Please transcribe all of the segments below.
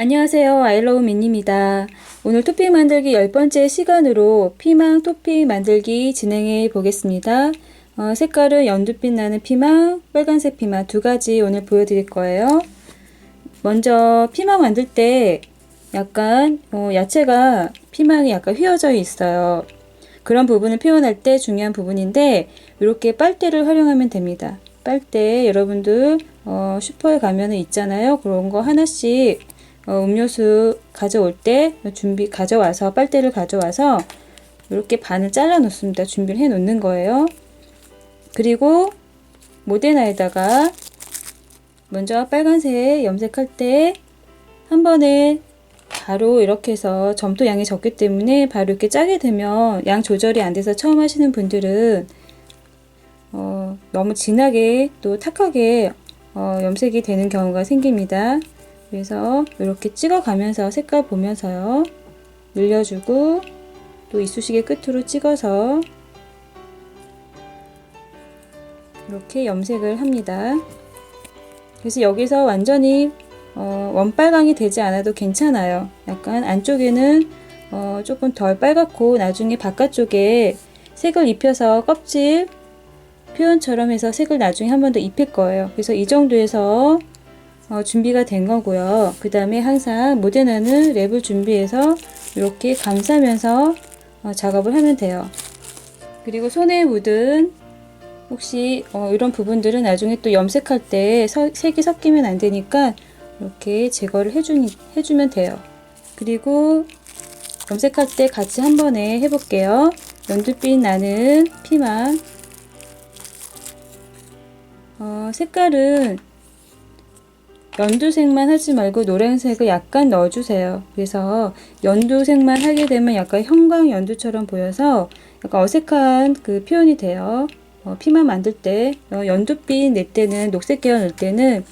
안녕하세요. 아이러브 민입니다. 오늘 토핑 만들기 10번째 시간으로 피망 토핑 만들기 진행해 보겠습니다. 색깔은 연두빛 나는 피망, 빨간색 피망 두 가지 오늘 보여드릴 거예요. 먼저 피망 만들 때 약간 야채가 피망이 약간 휘어져 있어요. 그런 부분을 표현할 때 중요한 부분인데 이렇게 빨대를 활용하면 됩니다. 빨대 여러분들 슈퍼에 가면은 있잖아요. 그런 거 하나씩 음료수 가져올 때 가져와서 빨대를 가져와서 이렇게 반을 잘라 놓습니다. 준비를 해 놓는 거예요. 그리고 모데나에다가 먼저 빨간색 염색할 때 한 번에 바로 이렇게 해서 점토 양이 적기 때문에 바로 이렇게 짜게 되면 양 조절이 안 돼서 처음 하시는 분들은 너무 진하게 또 탁하게 염색이 되는 경우가 생깁니다. 그래서 이렇게 찍어가면서 색깔 보면서요. 늘려주고 또 이쑤시개 끝으로 찍어서 이렇게 염색을 합니다. 그래서 여기서 완전히 원빨강이 되지 않아도 괜찮아요. 약간 안쪽에는 조금 덜 빨갛고 나중에 바깥쪽에 색을 입혀서 껍질 표현처럼 해서 색을 나중에 한 번 더 입힐 거예요. 그래서 이 정도에서 준비가 된 거고요. 그 다음에 항상 모데나는 랩을 준비해서 이렇게 감싸면서 작업을 하면 돼요. 그리고 손에 묻은 혹시 이런 부분들은 나중에 또 염색할 때 색이 섞이면 안 되니까 이렇게 제거를 해주면 돼요. 그리고 염색할 때 같이 한 번에 해볼게요. 연두빛 나는 피망 색깔은 연두색만 하지 말고 노란색을 약간 넣어주세요. 그래서 연두색만 하게 되면 약간 형광 연두처럼 보여서 약간 어색한 그 표현이 돼요. 피만 만들 때 연두빛 낼 때는 녹색 계열 넣을 때는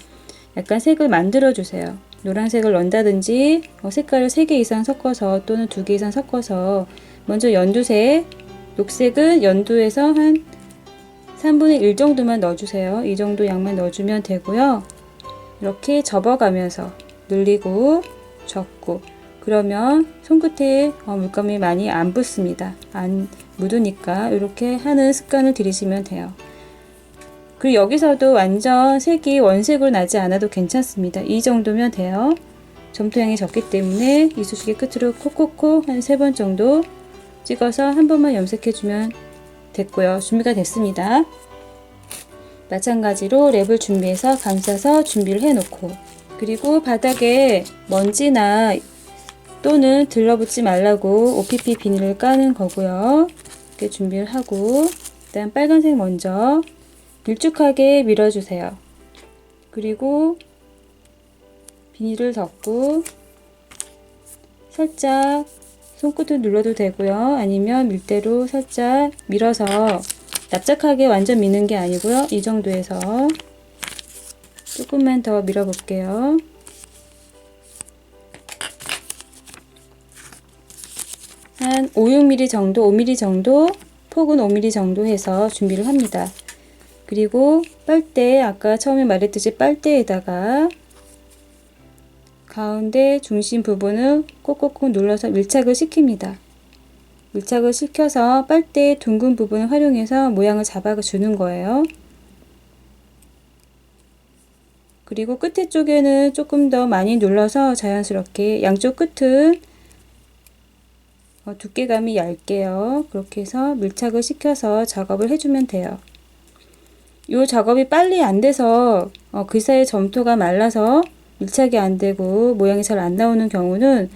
약간 색을 만들어 주세요. 노란색을 넣는다든지 색깔을 3개 이상 섞어서 또는 2개 이상 섞어서 먼저 연두색, 녹색은 연두에서 한 3분의 1 정도만 넣어주세요. 이 정도 양만 넣어주면 되고요. 이렇게 접어가면서 늘리고 접고 그러면 손끝에 물감이 많이 안 붙습니다. 안 묻으니까 이렇게 하는 습관을 들이시면 돼요. 그리고 여기서도 완전 색이 원색으로 나지 않아도 괜찮습니다. 이 정도면 돼요. 점토양이 적기 때문에 이쑤시개 끝으로 콕콕콕 한 3번 정도 찍어서 한 번만 염색해주면 됐고요. 준비가 됐습니다. 마찬가지로 랩을 준비해서 감싸서 준비를 해 놓고 그리고 바닥에 먼지나 또는 들러붙지 말라고 OPP 비닐을 까는 거고요. 이렇게 준비를 하고 일단 빨간색 먼저 길쭉하게 밀어주세요. 그리고 비닐을 덮고 살짝 손끝을 눌러도 되고요. 아니면 밀대로 살짝 밀어서 납작하게 완전 미는 게 아니고요. 이 정도에서 조금만 더 밀어 볼게요. 한 5-6mm 정도, 5mm 정도, 폭은 5mm 정도 해서 준비를 합니다. 그리고 빨대, 아까 처음에 말했듯이 빨대에다가 가운데 중심 부분을 콕콕콕 눌러서 밀착을 시킵니다. 밀착을 시켜서 빨대의 둥근 부분을 활용해서 모양을 잡아주는 거예요. 그리고 끝에 쪽에는 조금 더 많이 눌러서 자연스럽게 양쪽 끝은 두께감이 얇게요. 그렇게 해서 밀착을 시켜서 작업을 해주면 돼요. 이 작업이 빨리 안 돼서 그 사이에 점토가 말라서 밀착이 안 되고 모양이 잘 안 나오는 경우는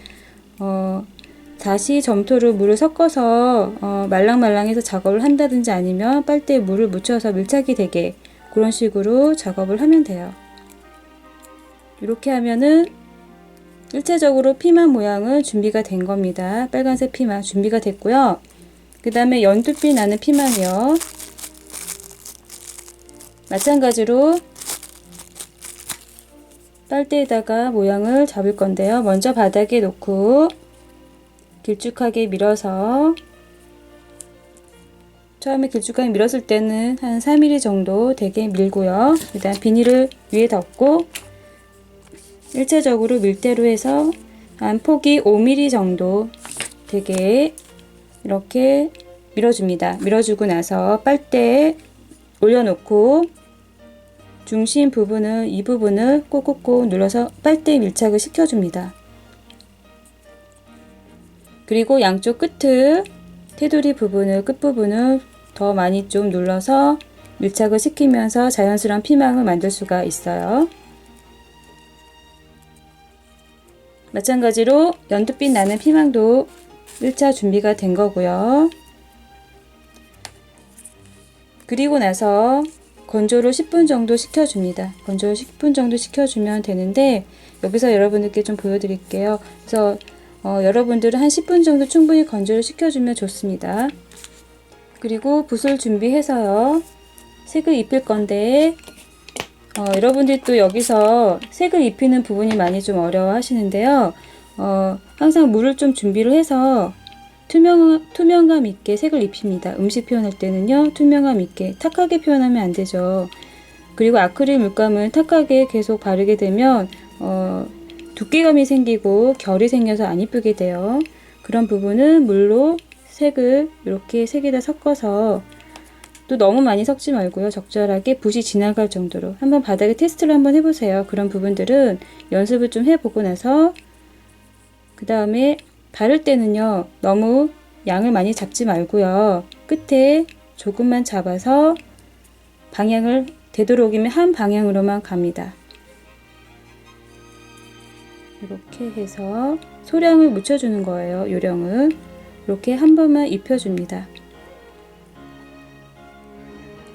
다시 점토로 물을 섞어서 말랑말랑해서 작업을 한다든지 아니면 빨대에 물을 묻혀서 밀착이 되게 그런 식으로 작업을 하면 돼요. 이렇게 하면은 1차적으로 피망 모양은 준비가 된 겁니다. 빨간색 피망 준비가 됐고요. 그 다음에 연두빛 나는 피망이요. 마찬가지로 빨대에다가 모양을 잡을 건데요. 먼저 바닥에 놓고 길쭉하게 밀어서 처음에 길쭉하게 밀었을 때는 한 4mm 정도 되게 밀고요. 그 다음 비닐을 위에 덮고 1차적으로 밀대로 해서 한 폭이 5mm 정도 되게 이렇게 밀어줍니다. 밀어주고 나서 빨대에 올려놓고 중심 부분을 이 부분을 꼭꼭꼭 눌러서 빨대에 밀착을 시켜줍니다. 그리고 양쪽 끝을 테두리 부분을 끝부분을 더 많이 좀 눌러서 밀착을 시키면서 자연스러운 피망을 만들 수가 있어요. 마찬가지로 연두빛 나는 피망도 1차 준비가 된 거고요. 그리고 나서 건조를 10분 정도 시켜줍니다. 건조를 10분 정도 시켜주면 되는데 여기서 여러분들께 좀 보여드릴게요. 그래서 여러분들은 한 10분 정도 충분히 건조를 시켜주면 좋습니다. 그리고 붓을 준비해서요. 색을 입힐 건데 여러분들이 또 여기서 색을 입히는 부분이 많이 좀 어려워 하시는데요. 항상 물을 좀 준비를 해서 투명감 있게 색을 입힙니다. 음식 표현할 때는요, 투명감 있게 탁하게 표현하면 안 되죠. 그리고 아크릴 물감은 탁하게 계속 바르게 되면 두께감이 생기고 결이 생겨서 안 이쁘게 돼요. 그런 부분은 물로 색을 이렇게 색에다 섞어서 또 너무 많이 섞지 말고요. 적절하게 붓이 지나갈 정도로 한번 바닥에 테스트를 한번 해보세요. 그런 부분들은 연습을 좀 해보고 나서 그 다음에 바를 때는요. 너무 양을 많이 잡지 말고요. 끝에 조금만 잡아서 방향을 되도록이면 한 방향으로만 갑니다. 이렇게 해서 소량을 묻혀주는 거예요. 요령은 이렇게 한 번만 입혀줍니다.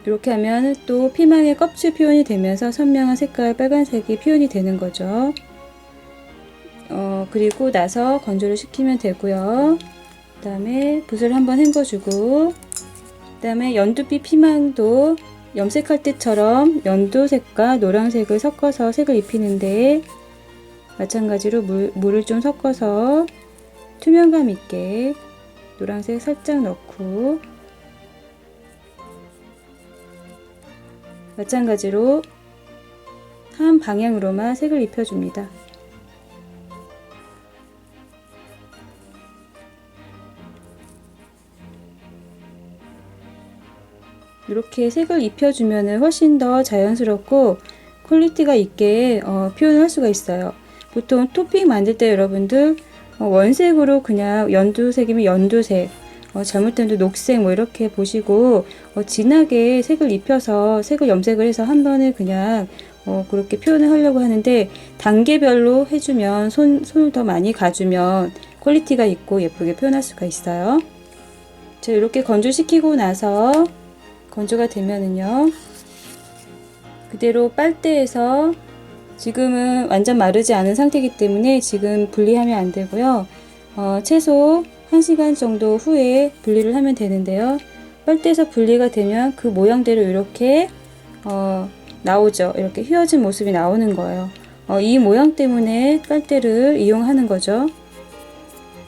이렇게 하면 또 피망의 껍질 표현이 되면서 선명한 색깔 빨간색이 표현이 되는 거죠. 그리고 나서 건조를 시키면 되고요. 그 다음에 붓을 한번 헹궈주고 그 다음에 연두빛 피망도 염색할 때처럼 연두색과 노란색을 섞어서 색을 입히는데 마찬가지로 물을 좀 섞어서 투명감 있게 노란색 살짝 넣고 마찬가지로 한 방향으로만 색을 입혀줍니다. 이렇게 색을 입혀주면 훨씬 더 자연스럽고 퀄리티가 있게 표현을 할 수가 있어요. 보통 토핑 만들 때 여러분들 원색으로 그냥 연두색이면 연두색, 잘못되면 녹색 뭐 이렇게 보시고 진하게 색을 입혀서 색을 염색을 해서 한 번에 그냥 그렇게 표현을 하려고 하는데 단계별로 해주면 손을 더 많이 가주면 퀄리티가 있고 예쁘게 표현할 수가 있어요. 자, 이렇게 건조시키고 나서 건조가 되면은요 그대로 빨대에서 지금은 완전 마르지 않은 상태이기 때문에 지금 분리하면 안 되고요. 최소 1시간 정도 후에 분리를 하면 되는데요. 빨대에서 분리가 되면 그 모양대로 이렇게 나오죠. 이렇게 휘어진 모습이 나오는 거예요. 이 모양 때문에 빨대를 이용하는 거죠.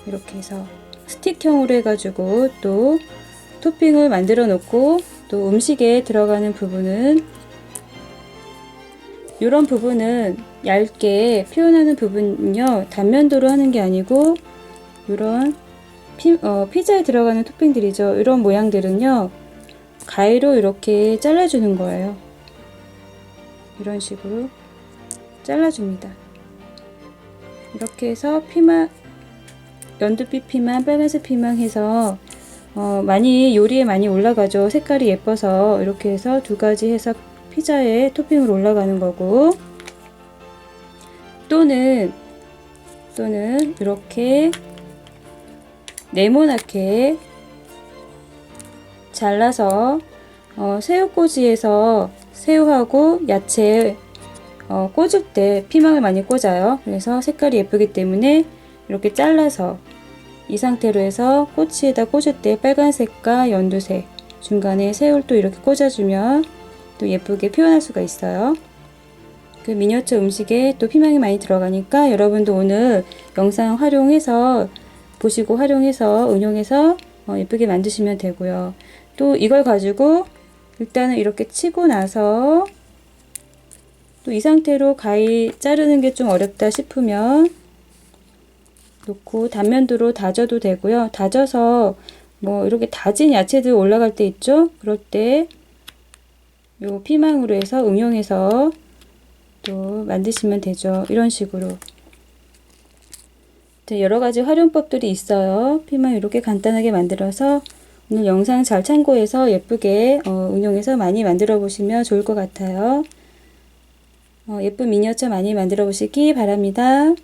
이렇게 해서 스틱형으로 해가지고 또 토핑을 만들어 놓고 또 음식에 들어가는 부분은 이런 부분은 얇게 표현하는 부분은요 단면도로 하는 게 아니고 이런 피자에 들어가는 토핑들이죠. 이런 모양들은요 가위로 이렇게 잘라주는 거예요. 이런 식으로 잘라줍니다. 이렇게 해서 피망, 연두빛 피망, 빨간색 피망 해서 많이 요리에 많이 올라가죠. 색깔이 예뻐서 이렇게 해서 두 가지 해서 피자에 토핑으로 올라가는 거고 또는 이렇게 네모나게 잘라서 새우꼬지에서 새우하고 야채 꽂을 때 피망을 많이 꽂아요. 그래서 색깔이 예쁘기 때문에 이렇게 잘라서 이 상태로 해서 꼬치에다 꽂을 때 빨간색과 연두색 중간에 새우를 또 이렇게 꽂아주면 또 예쁘게 표현할 수가 있어요. 그 미니어처 음식에 또 피망이 많이 들어가니까 여러분도 오늘 영상 활용해서 보시고 활용해서 응용해서 예쁘게 만드시면 되고요. 또 이걸 가지고 일단은 이렇게 치고 나서 또 이 상태로 가위 자르는 게 좀 어렵다 싶으면 놓고 단면도로 다져도 되고요. 다져서 뭐 이렇게 다진 야채들 올라갈 때 있죠? 그럴 때 요 피망으로 해서 응용해서 또 만드시면 되죠. 이런 식으로. 여러 가지 활용법들이 있어요. 피망 이렇게 간단하게 만들어서 오늘 영상 잘 참고해서 예쁘게 응용해서 많이 만들어 보시면 좋을 것 같아요. 예쁜 미니어처 많이 만들어 보시기 바랍니다.